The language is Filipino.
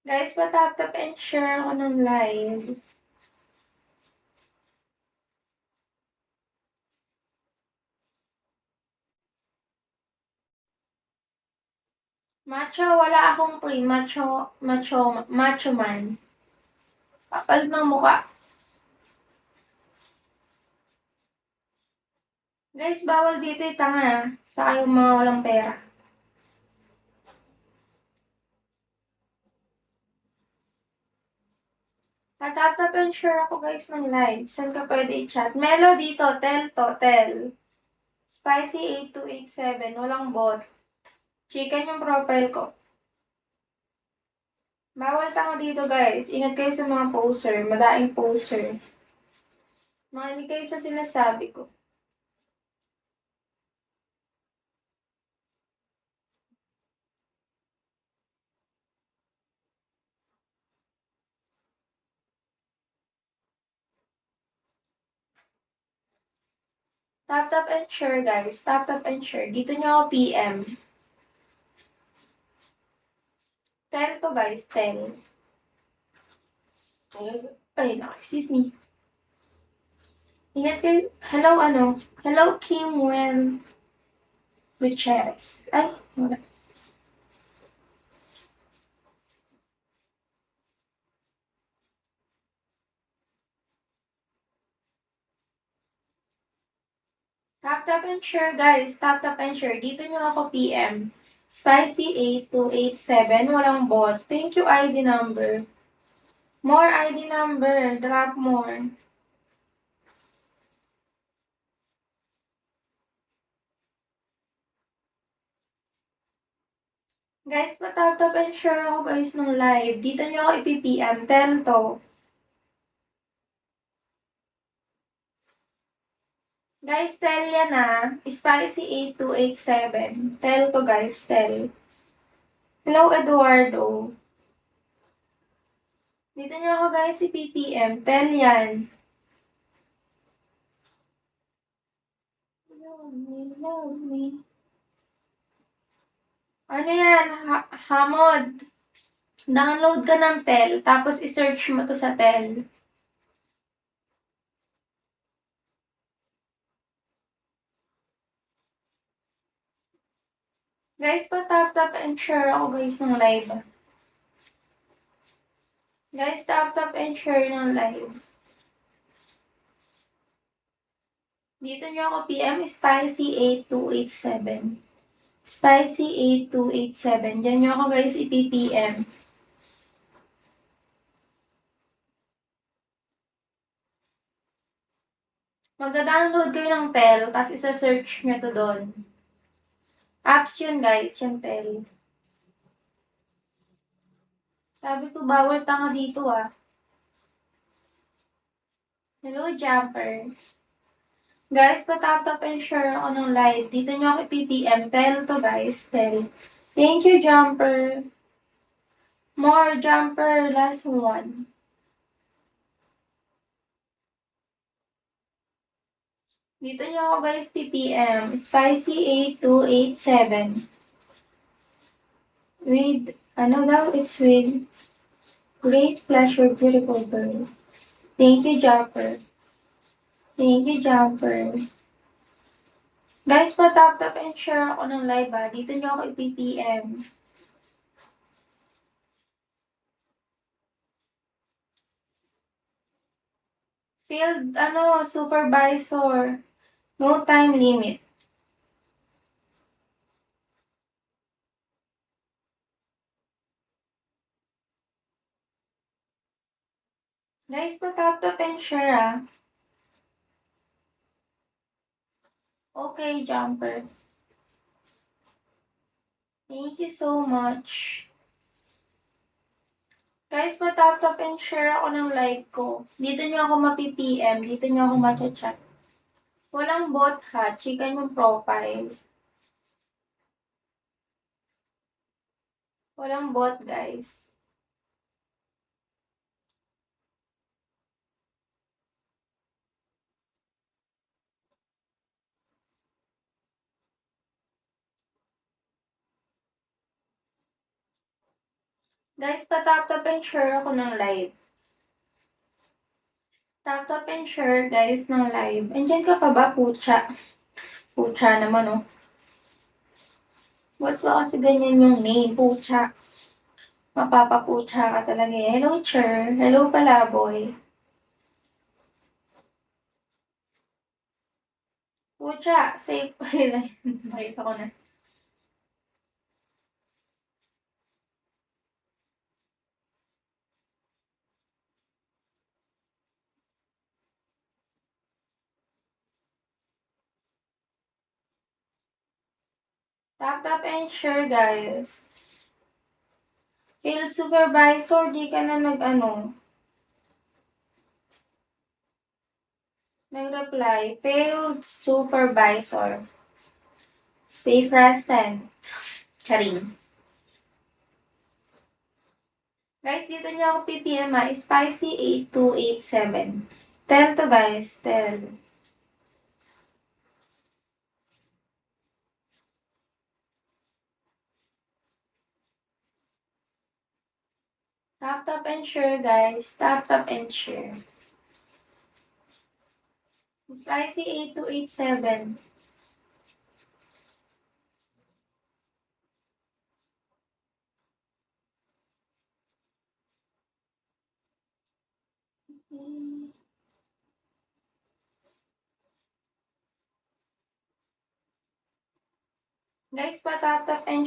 Guys, patap-tap and share ako ng live. Macho, wala akong free. Macho man. Kapal ng mukha. Guys, bawal dito yung tanga. Saka yung mga walang pera. Patap-tap and share ako guys ng live. Saan ka pwede i-chat? Melo dito, tel. Spicy 8287, walang bot. Chicken yung profile ko. Bawal tanga dito guys. Ingat kayo sa mga poser. Madaing poser. Makinig kayo sa sinasabi ko. Tap-tap and share guys. Tap-tap and share. Dito nyo ako PM. Tel to guys, tel. Ay, excuse me. Ingat kayo. Hello, Hello, Kim Wen Gutierrez. Ay, wala. Tap-tap and share guys. Tap-tap and share. Dito nyo ako PM. Spicy 8287. Walang bot. Thank you, ID number. More ID number. Drop more. Guys, patap-tap and share ako guys ng live. Dito nyo ako ipipm. Tel to. Guys, tel yan Spicy 8287. Tel to guys, tel. Hello, Eduardo. Dito nyo ako guys ipipm. Tel yan. Love me. Ano yan? Hamod. Download ka ng tel, tapos isearch mo to sa tel. Guys, pa-tap-tap and share ako guys ng live. Guys, tap-tap and share ng live. Dito nyo ako PM, Spicy 8287. Spicy 8287. Diyan nyo ako guys ipipm. Magda-download kayo ng tel, tapos isa-search nyo to doon. Apps yun guys, yung tel. Sabi ko, bawal tanga dito Hello, Jumper. Guys, pa-tap-tap and share ako ng live. Dito nyo ako ipipm. Tel to guys, tel. Thank you, Jumper. More, Jumper. Last one. Dito nyo ako guys ppm. Spicy 8287. With, it's with great pleasure, beautiful girl. Thank you, Jumper. Thank you, Jumper. Guys, pa-tap-tap and share ako ng live Dito nyo ako ipipm. Field, supervisor. No time limit. Guys, pa-tap-tap and share Okay, Jumper. Thank you so much. Guys, pa-tap-tap and share ako ng live ko. Dito nyo ako mapi-PM. Dito nyo ako matcha-chat. Walang bot Chicken yung profile. Walang bot, guys. Guys, pa-tap-tap and share ako ng live. Tap-tap and share, guys, ng live. Andiyan ka pa ba, Pucha? Pucha naman, oh. Ba't ba kasi ganyan yung name, Pucha? Mapapapucha ka talaga eh. Hello, Cher. Hello, Palaboy. Pucha, safe pa yun. Nakita ko na. Tap-tap and share, guys. Field supervisor, di ka na nag-reply. Failed supervisor. Safe resent. Charing. Guys, dito niyo ako PPM Spicy8287. Tell to guys, tell. Tap tap and share, guys. Tap tap and share. Spicy8287. Guys, pa tap tap and